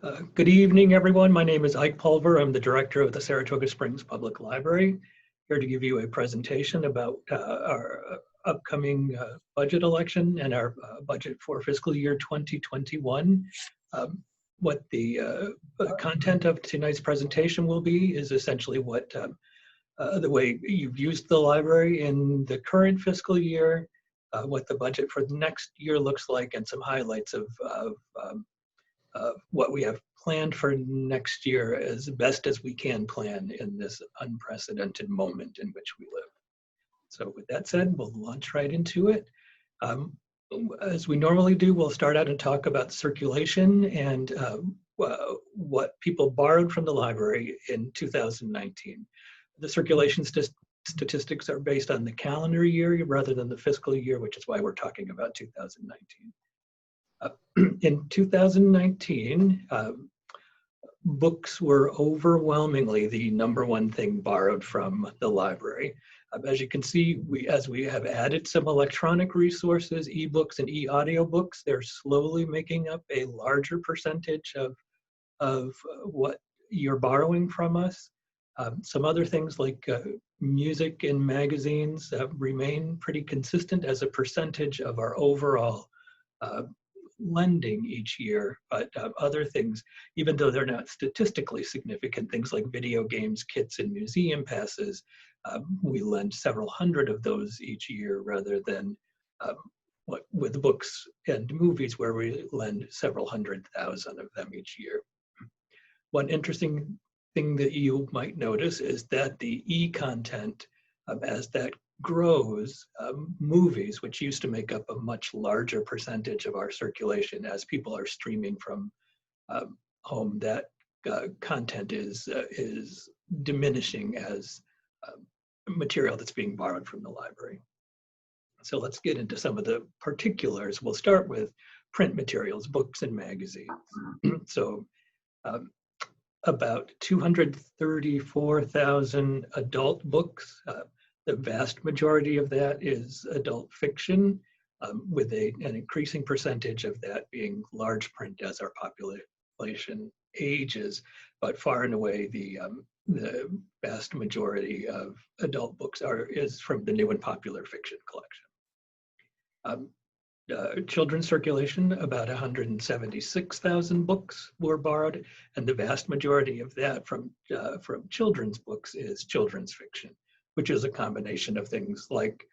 Good evening, everyone. My name is Ike Pulver. I'm the director of the Saratoga Springs Public Library, here to give you a presentation about our upcoming budget election and our budget for fiscal year 2021. What the content of tonight's presentation will be is essentially what the way you've used the library in the current fiscal year, what the budget for the next year looks like, and some highlights of what we have planned for next year as best as we can plan in this unprecedented moment in which we live. So with that said, we'll launch right into it. As we normally do, we'll start out and talk about circulation and what people borrowed from the library in 2019. The circulation statistics are based on the calendar year rather than the fiscal year, which is why we're talking about 2019. In 2019, books were overwhelmingly the #1 thing borrowed from the library. As you can see, as we have added some electronic resources, ebooks and e-audiobooks, they're slowly making up a larger percentage of what you're borrowing from us. Some other things like music and magazines remain pretty consistent as a percentage of our overall lending each year, but other things, even though they're not statistically significant, things like video games, kits, and museum passes, we lend several hundred of those each year rather than with books and movies where we lend several 100,000 of them each year. One interesting thing that you might notice is that the e-content, as that grows, movies, which used to make up a much larger percentage of our circulation as people are streaming from home, that content is diminishing as material that's being borrowed from the library. So let's get into some of the particulars. We'll start with print materials, books and magazines. So about 234,000 adult books. The vast majority of that is adult fiction, with an increasing percentage of that being large print as our population ages, but far and away the vast majority of adult books is from the new and popular fiction collection. Children's circulation, about 176,000 books were borrowed, and the vast majority of that from children's books is children's fiction, which is a combination of things like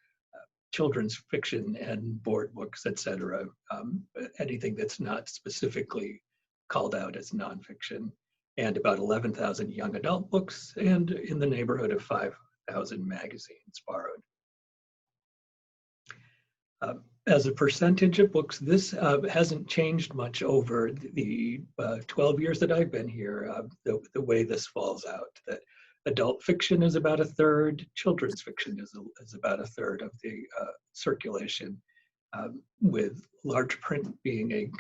children's fiction and board books, etc. Anything that's not specifically called out as nonfiction, and about 11,000 young adult books, and in the neighborhood of 5,000 magazines borrowed. As a percentage of books, this hasn't changed much over the 12 years that I've been here, the way this falls out. That adult fiction is about 1/3, children's fiction is about 1/3 of the circulation, with large print being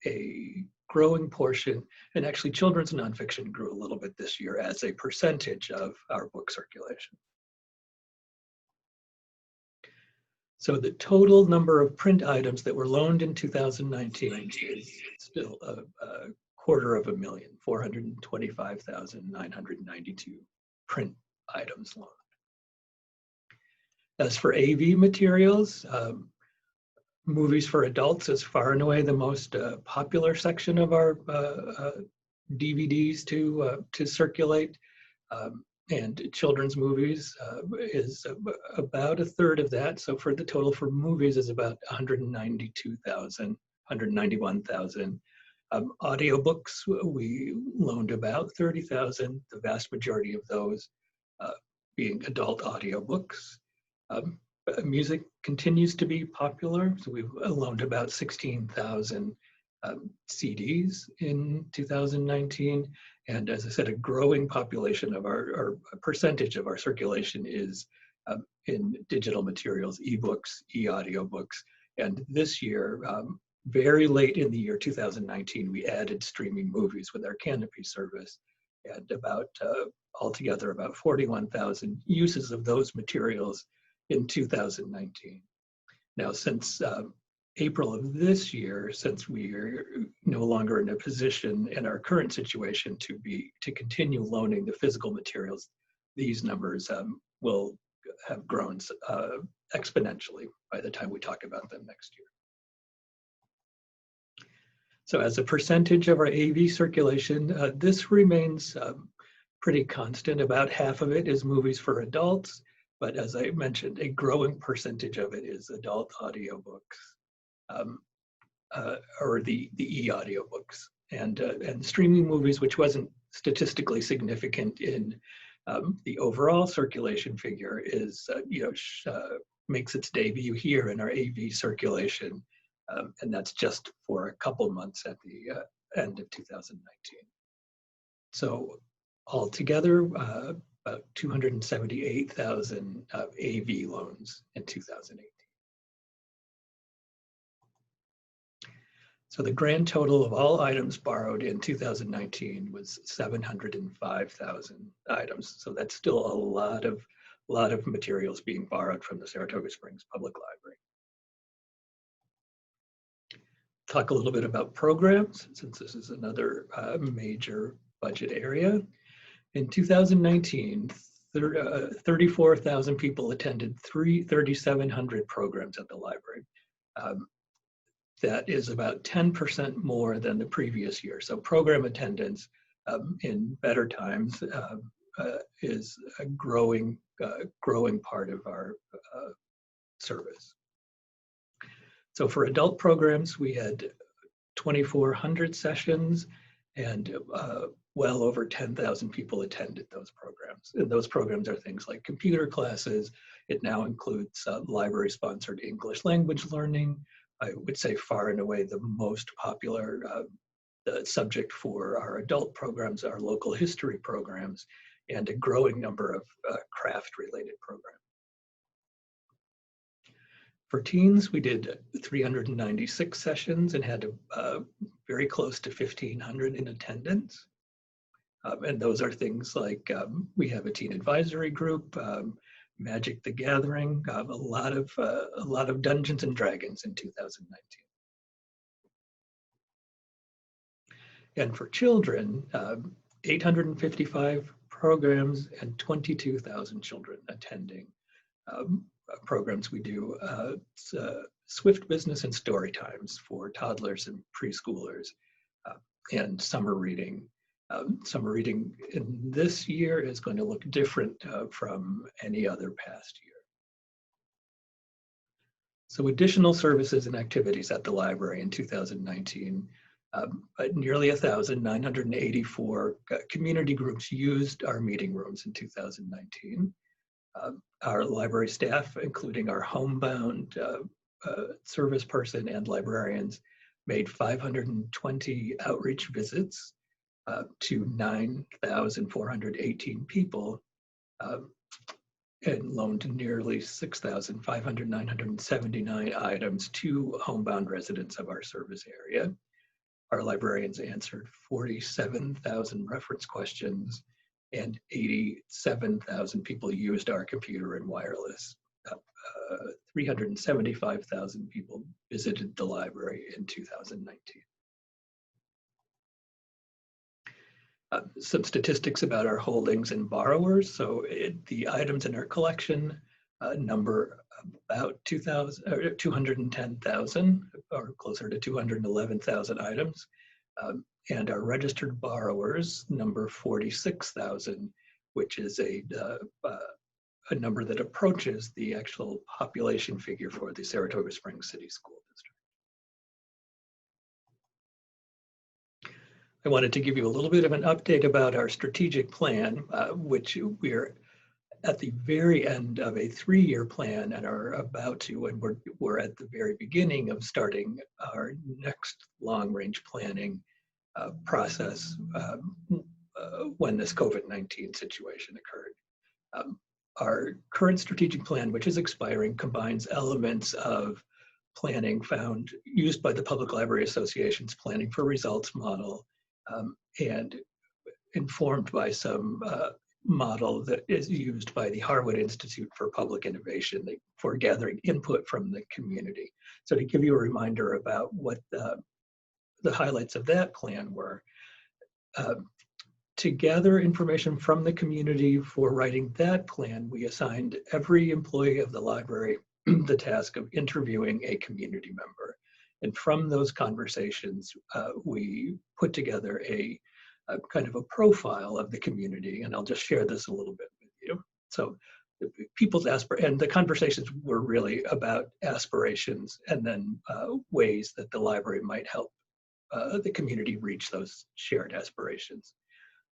a growing portion, and actually children's nonfiction grew a little bit this year as a percentage of our book circulation. So the total number of print items that were loaned in 2019 is still a 250,000, 425,992 print items loaned. As for AV materials, movies for adults is far and away the most popular section of our DVDs to circulate. And children's movies is about 1/3 of that. So for the total for movies is about 192,000, 191,000. Audiobooks, we loaned about 30,000, the vast majority of those being adult audiobooks. Music continues to be popular, so we've loaned about 16,000 CDs in 2019. And as I said, a growing population of our percentage of our circulation is in digital materials, ebooks, e-audiobooks. And this year, very late in the year 2019, we added streaming movies with our Canopy service, and altogether about 41,000 uses of those materials in 2019. Now, since April of this year, since we are no longer in a position in our current situation to continue loaning the physical materials, these numbers will have grown exponentially by the time we talk about them next year. So as a percentage of our AV circulation, this remains pretty constant. About half of it is movies for adults, but as I mentioned, a growing percentage of it is adult audiobooks, or the e-audiobooks, and streaming movies, which wasn't statistically significant in the overall circulation figure, is makes its debut here in our AV circulation, and that's just for a couple months at the end of 2019. So altogether, about 278,000 AV loans in 2018. So the grand total of all items borrowed in 2019 was 705,000 items. So that's still a lot of materials being borrowed from the Saratoga Springs Public Library. Talk a little bit about programs, since this is another major budget area. In 2019, 34,000 people attended 3,700 programs at the library. That is about 10% more than the previous year. So program attendance in better times is a growing part of our service. So for adult programs, we had 2,400 sessions, and well over 10,000 people attended those programs. And those programs are things like computer classes. It now includes library-sponsored English language learning. I would say far and away the most popular subject for our adult programs are local history programs, and a growing number of craft-related programs. For teens, we did 396 sessions and had very close to 1,500 in attendance. And those are things like we have a teen advisory group, Magic the Gathering, a lot of Dungeons and Dragons in 2019. And for children, 855 programs and 22,000 children attending programs. We do Swift Business and Story Times for toddlers and preschoolers, and summer reading. Summer reading in this year is going to look different from any other past year. So additional services and activities at the library in 2019, nearly 1,984 community groups used our meeting rooms in 2019. Our library staff, including our homebound service person and librarians, made 520 outreach visits to 9,418 people, and loaned nearly 6,979 items to homebound residents of our service area. Our librarians answered 47,000 reference questions, and 87,000 people used our computer and wireless. 375,000 people visited the library in 2019. Some statistics about our holdings and borrowers. So the items in our collection number about 210,000, or closer to 211,000 items. And our registered borrowers number 46,000, which is a number that approaches the actual population figure for the Saratoga Springs City School District. I wanted to give you a little bit of an update about our strategic plan, which we're at the very end of a 3-year plan and are about to, and we're at the very beginning of starting our next long-range planning process when this COVID-19 situation occurred. Our current strategic plan, which is expiring, combines elements of planning used by the Public Library Association's Planning for Results model, and informed by some model that is used by the Harwood Institute for Public Innovation for gathering input from the community. So to give you a reminder about what the highlights of that plan were, to gather information from the community for writing that plan, we assigned every employee of the library the task of interviewing a community member. And from those conversations, we put together a kind of a profile of the community, and I'll just share this a little bit with you. So and the conversations were really about aspirations and then ways that the library might help the community reach those shared aspirations.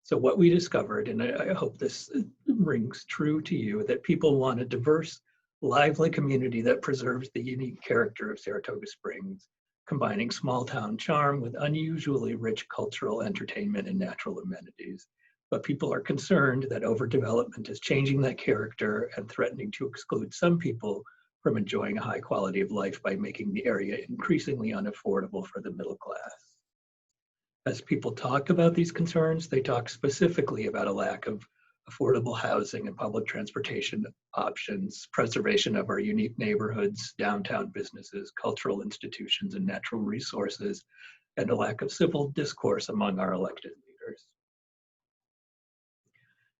So what we discovered, and I hope this rings true to you, that people want a diverse, lively community that preserves the unique character of Saratoga Springs, combining small town charm with unusually rich cultural entertainment and natural amenities. But people are concerned that overdevelopment is changing that character and threatening to exclude some people from enjoying a high quality of life by making the area increasingly unaffordable for the middle class. As people talk about these concerns, they talk specifically about a lack of affordable housing and public transportation options, preservation of our unique neighborhoods, downtown businesses, cultural institutions, and natural resources, and a lack of civil discourse among our elected leaders.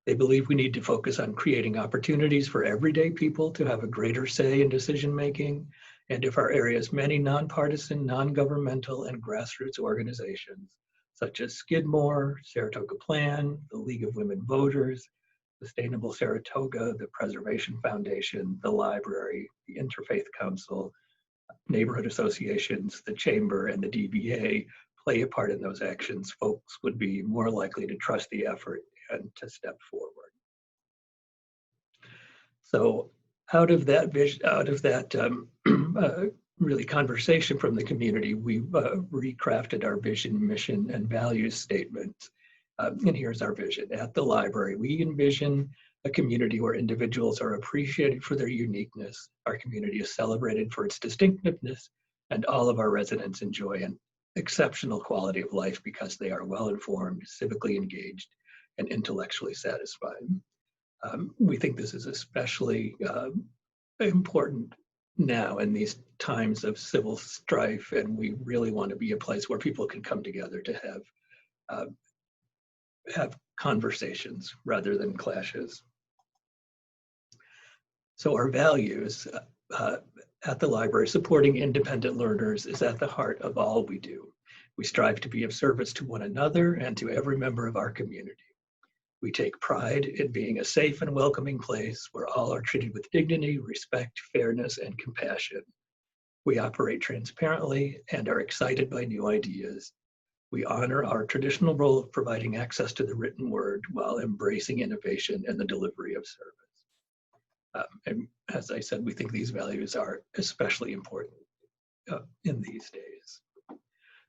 They believe we need to focus on creating opportunities for everyday people to have a greater say in decision-making, and if our area's many nonpartisan, non-governmental, and grassroots organizations, such as Skidmore, Saratoga Plan, the League of Women Voters, Sustainable Saratoga, the Preservation Foundation, the Library, the Interfaith Council, neighborhood associations, the Chamber, and the DBA play a part in those actions, folks would be more likely to trust the effort and to step forward. So out of that vision, really conversation from the community, we recrafted our vision, mission, and values statement. And here's our vision. At the library, we envision a community where individuals are appreciated for their uniqueness, our community is celebrated for its distinctiveness, and all of our residents enjoy an exceptional quality of life because they are well-informed, civically engaged, and intellectually satisfied. We think this is especially important now in these times of civil strife, and we really want to be a place where people can come together to have conversations rather than clashes. So our values at the library, supporting independent learners, is at the heart of all we do. We strive to be of service to one another and to every member of our community. We take pride in being a safe and welcoming place where all are treated with dignity, respect, fairness, and compassion. We operate transparently and are excited by new ideas. We honor our traditional role of providing access to the written word while embracing innovation and the delivery of service. And as I said, we think these values are especially important in these days.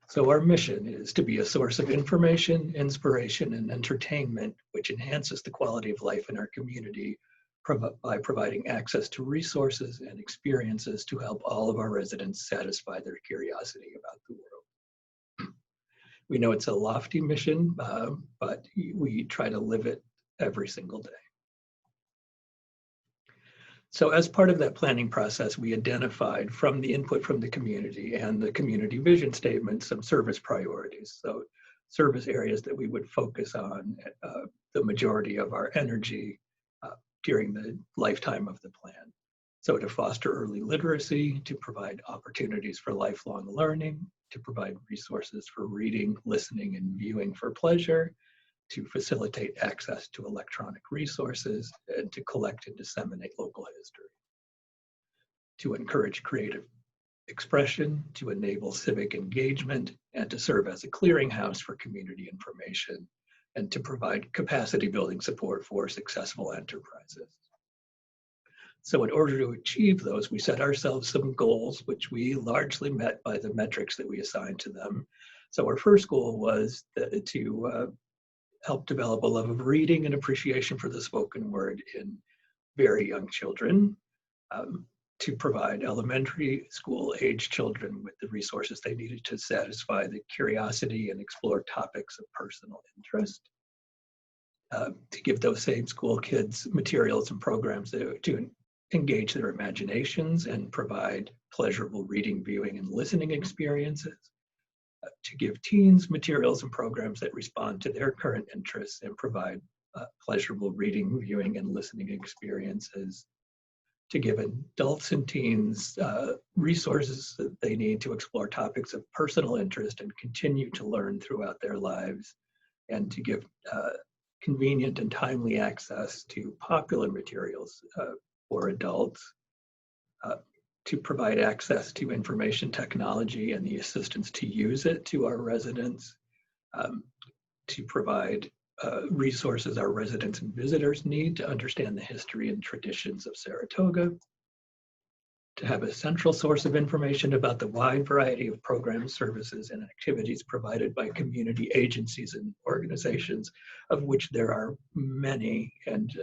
So our mission is to be a source of information, inspiration, and entertainment, which enhances the quality of life in our community by providing access to resources and experiences to help all of our residents satisfy their curiosity about the world. We know it's a lofty mission, but we try to live it every single day. So as part of that planning process, we identified from the input from the community and the community vision statement some service priorities. So service areas that we would focus on the majority of our energy during the lifetime of the plan. So to foster early literacy, to provide opportunities for lifelong learning, to provide resources for reading, listening, and viewing for pleasure, to facilitate access to electronic resources, and to collect and disseminate local history, to encourage creative expression, to enable civic engagement, and to serve as a clearinghouse for community information, and to provide capacity building support for successful enterprises. So in order to achieve those, we set ourselves some goals, which we largely met by the metrics that we assigned to them. So our first goal was to help develop a love of reading and appreciation for the spoken word in very young children, to provide elementary school age children with the resources they needed to satisfy the curiosity and explore topics of personal interest, to give those same school kids materials and programs to engage their imaginations and provide pleasurable reading, viewing, and listening experiences, to give teens materials and programs that respond to their current interests and provide pleasurable reading, viewing, and listening experiences, to give adults and teens resources that they need to explore topics of personal interest and continue to learn throughout their lives, and to give convenient and timely access to popular materials for adults, to provide access to information technology and the assistance to use it to our residents, to provide resources our residents and visitors need to understand the history and traditions of Saratoga, to have a central source of information about the wide variety of programs, services, and activities provided by community agencies and organizations, of which there are many and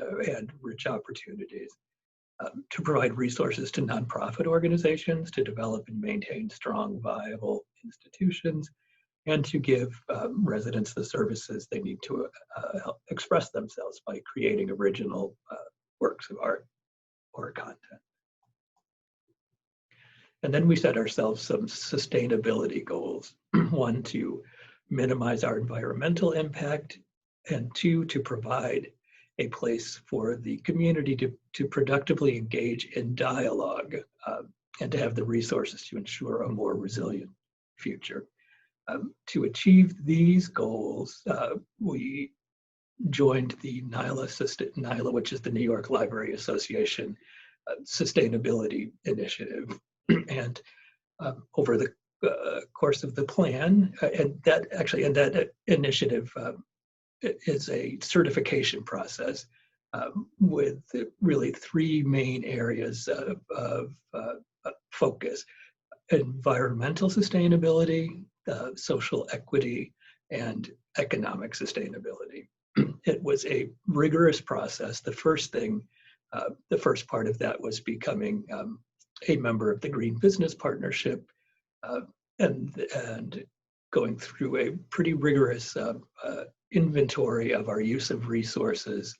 rich opportunities, to provide resources to nonprofit organizations to develop and maintain strong, viable institutions, and to give residents the services they need to help express themselves by creating original works of art or content. And then we set ourselves some sustainability goals. One, to minimize our environmental impact, and two, to provide a place for the community to productively engage in dialogue and to have the resources to ensure a more resilient future. To achieve these goals, we joined the NYLA, which is the New York Library Association Sustainability Initiative. And over the course of the plan, and that initiative is a certification process with really three main areas of focus: environmental sustainability, social equity, and economic sustainability. It was a rigorous process. The first part of that was becoming a member of the Green Business Partnership and going through a pretty rigorous inventory of our use of resources.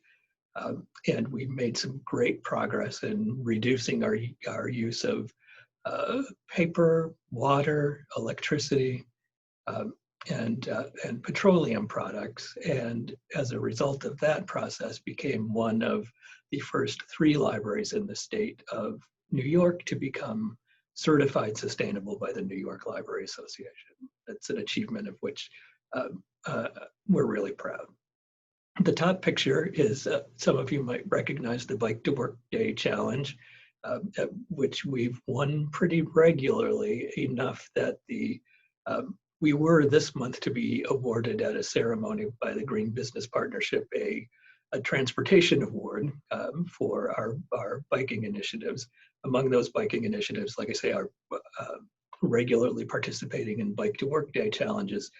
And we made some great progress in reducing our use of paper, water, electricity, and petroleum products. And as a result of that process, became one of the first 3 libraries in the state of New York to become certified sustainable by the New York Library Association. That's an achievement of which we're really proud. The top picture is, some of you might recognize the Bike to Work Day Challenge, which we've won pretty regularly, enough that we were this month to be awarded at a ceremony by the Green Business Partnership a transportation award for our biking initiatives. Among those biking initiatives, like I say, are regularly participating in Bike to Work Day challenges.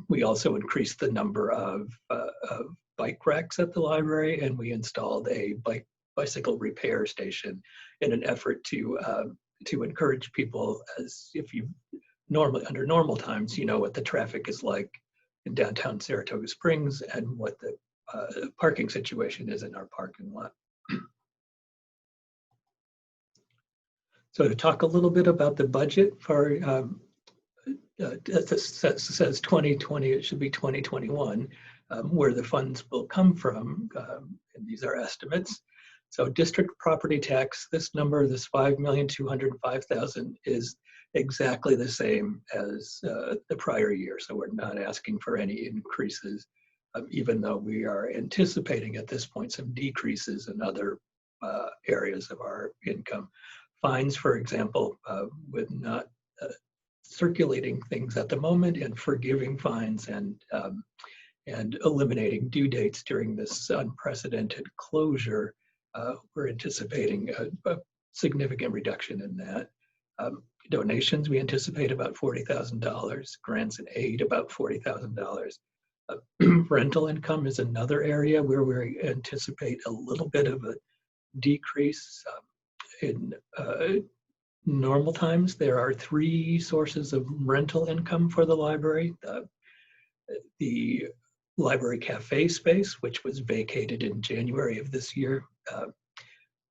We also increased the number of bike racks at the library, and we installed a bicycle repair station in an effort to encourage people, as if you under normal times, you know what the traffic is like in downtown Saratoga Springs and what the parking situation is in our parking lot. So to talk a little bit about the budget for, it says 2020, it should be 2021, where the funds will come from, and these are estimates. So district property tax, this number, this $5,205,000, is exactly the same as the prior year. So we're not asking for any increases, even though we are anticipating at this point some decreases in other areas of our income. Fines, for example, with not circulating things at the moment and forgiving fines and eliminating due dates during this unprecedented closure, we're anticipating a significant reduction in that. Donations, we anticipate about $40,000. Grants and aid, about $40,000. Rental income is another area where we anticipate a little bit of a decrease. In normal times, there are 3 sources of rental income for the library. The library cafe space, which was vacated in January of this year.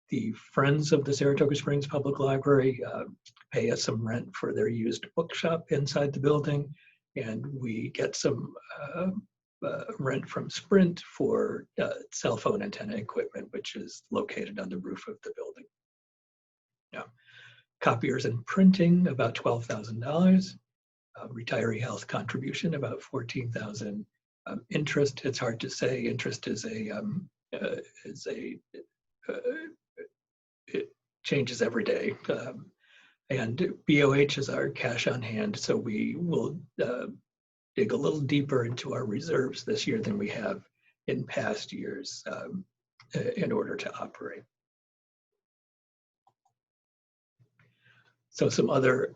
The Friends of the Saratoga Springs Public Library pay us some rent for their used bookshop inside the building, and we get some rent from Sprint for cell phone antenna equipment, which is located on the roof of the building. Now, copiers and printing, about $12,000. Retiree health contribution, about $14,000. Interest, it's hard to say. Interest is it changes every day. And BOH is our cash on hand, so we will dig a little deeper into our reserves this year than we have in past years in order to operate. So some other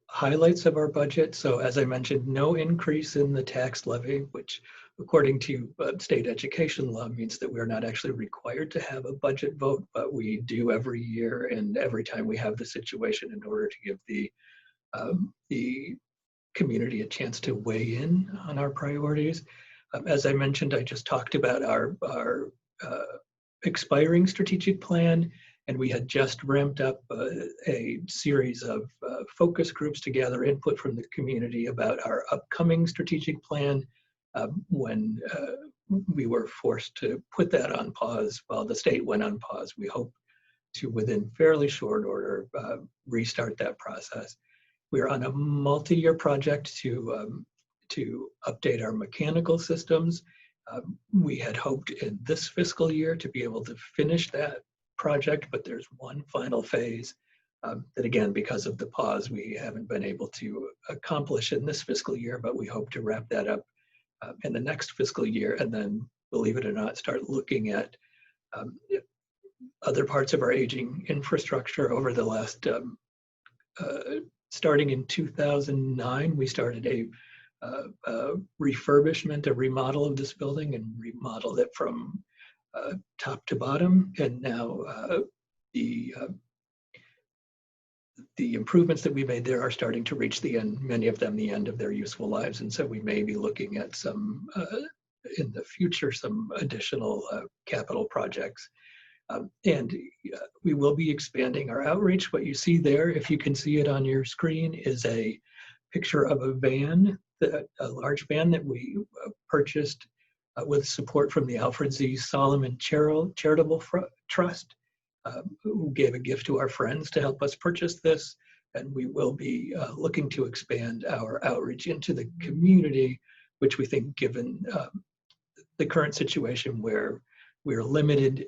highlights of our budget. So as I mentioned, no increase in the tax levy, which according to state education law means that we're not actually required to have a budget vote, but we do every year and every time we have the situation in order to give the community a chance to weigh in on our priorities. As I mentioned, I just talked about our expiring strategic plan, and we had just ramped up a series of focus groups to gather input from the community about our upcoming strategic plan. When we were forced to put that on pause while the state went on pause, we hope to, within fairly short order, restart that process. We're on a multi-year project to update our mechanical systems. We had hoped in this fiscal year to be able to finish that project, but there's one final phase that, again, because of the pause, we haven't been able to accomplish in this fiscal year, but we hope to wrap that up in the next fiscal year, and then, believe it or not, start looking at other parts of our aging infrastructure. Over the last, starting in 2009, we started a refurbishment, a remodel of this building, and remodeled it from top to bottom. And now the improvements that we made there are starting to reach the end, many of them the end of their useful lives. And so we may be looking at some, in the future, some additional capital projects. And we will be expanding our outreach. What you see there, if you can see it on your screen, is a picture of a van, a large van that we purchased with support from the Alfred Z. Solomon Charitable Trust, who gave a gift to our friends to help us purchase this. And we will be looking to expand our outreach into the community, which we think, given the current situation where we're limited,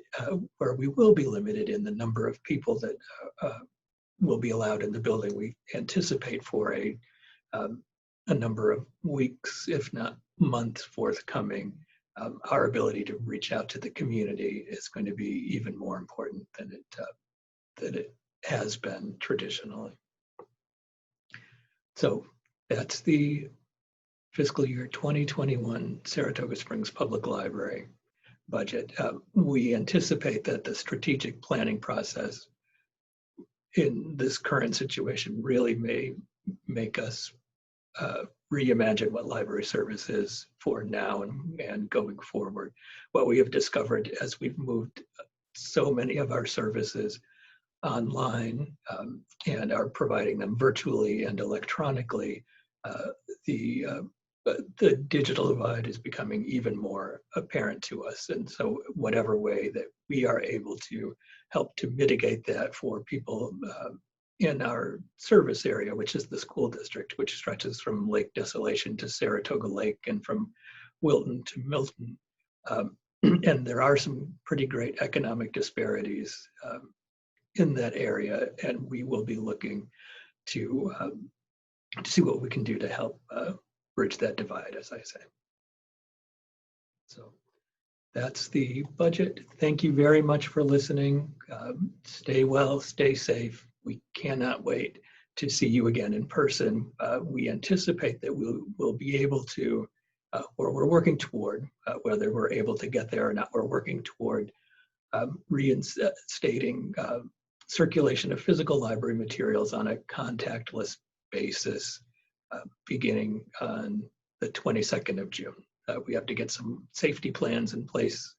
where we will be limited in the number of people that will be allowed in the building, we anticipate for a number of weeks, if not months, forthcoming. Our ability to reach out to the community is going to be even more important than it has been traditionally. So that's the fiscal year 2021 Saratoga Springs Public Library budget. We anticipate that the strategic planning process in this current situation really may make us reimagine what library service is for now and going forward. What we have discovered as we've moved so many of our services online and are providing them virtually and electronically, the digital divide is becoming even more apparent to us. And so whatever way that we are able to help to mitigate that for people in our service area, which is the school district, which stretches from Lake Desolation to Saratoga Lake and from Wilton to Milton. And there are some pretty great economic disparities in that area, and we will be looking to see what we can do to help bridge that divide, as I say. So that's the budget. Thank you very much for listening. Stay well, stay safe. We cannot wait to see you again in person. We anticipate that we'll be able to, or we're working toward, whether we're able to get there or not, we're working toward reinstating circulation of physical library materials on a contactless basis beginning on the 22nd of June. We have to get some safety plans in place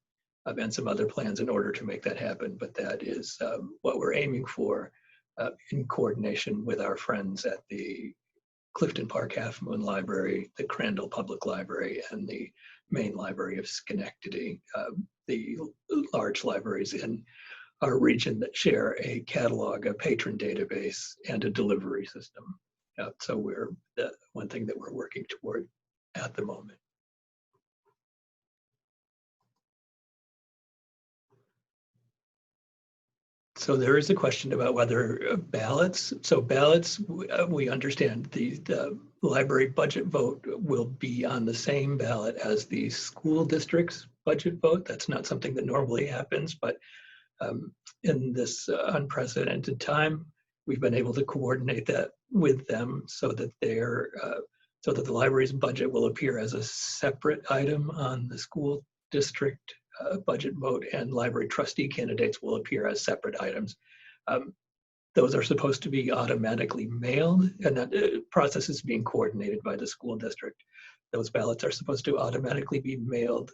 and some other plans in order to make that happen. But that is what we're aiming for in coordination with our friends at the Clifton Park Half Moon Library, the Crandall Public Library, and the Main Library of Schenectady, the large libraries in our region that share a catalog, a patron database, and a delivery system. So we're the one thing that we're working toward at the moment. So there is a question about whether ballots, so ballots, we understand the library budget vote will be on the same ballot as the school district's budget vote. That's not something that normally happens, but in this unprecedented time, we've been able to coordinate that with them so that so that the library's budget will appear as a separate item on the school district budget vote, and library trustee candidates will appear as separate items. Those are supposed to be automatically mailed, and that process is being coordinated by the school district. Those ballots are supposed to automatically be mailed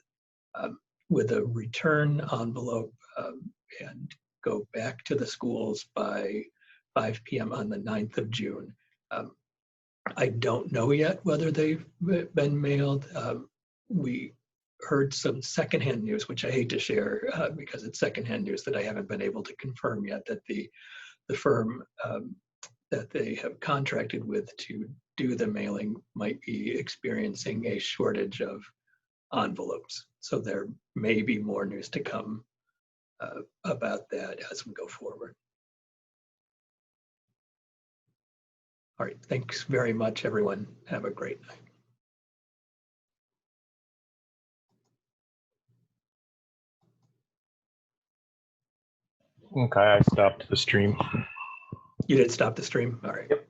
with a return envelope and go back to the schools by 5 p.m. on the 9th of June. I don't know yet whether they've been mailed. We heard some secondhand news, which I hate to share because it's secondhand news that I haven't been able to confirm yet, that the firm that they have contracted with to do the mailing might be experiencing a shortage of envelopes. So there may be more news to come about that as we go forward. All right, thanks very much, everyone. Have a great night. Okay, I stopped the stream. You did stop the stream? All right. Yep.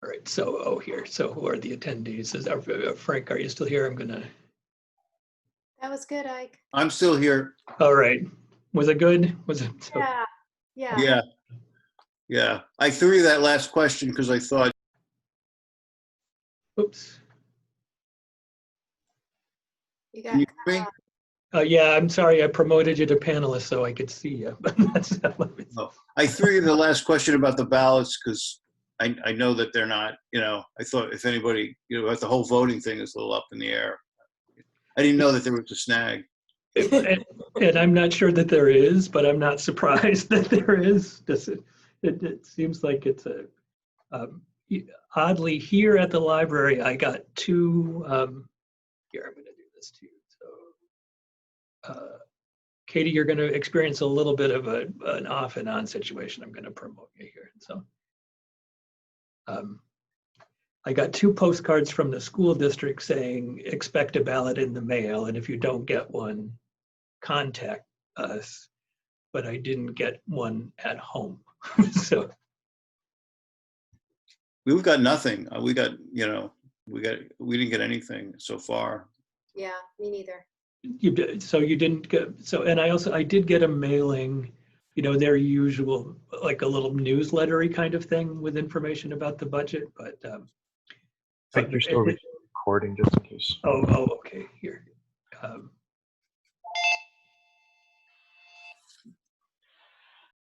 All right, so, here, so who are the attendees? Frank, are you still here? I'm gonna. That was good, Ike. I'm still here. All right, was it good? Was it? So, Yeah. Yeah. I threw you that last question because I thought. Oops. You Can you got hear me? Yeah, I'm sorry, I promoted you to panelist so I could see you. But that's No. I threw you the last question about the ballots because I know that they're not, I thought if anybody, about the whole voting thing is a little up in the air. I didn't know that there was a snag. and I'm not sure that there is, but I'm not surprised that there is. It seems like it's oddly here at the library, I got two, here, I'm gonna do this too. So, Katie, you're gonna experience a little bit of an off and on situation. I'm gonna promote you here. So, I got two postcards from the school district saying, expect a ballot in the mail, and if you don't get one, contact us. But I didn't get one at home. So We've got nothing. We didn't get anything so far. Yeah, me neither. you did, so you didn't get, so, and I did get a mailing, their usual, like a little newslettery kind of thing with information about the budget, but I think you're still recording just in case. oh, okay, here.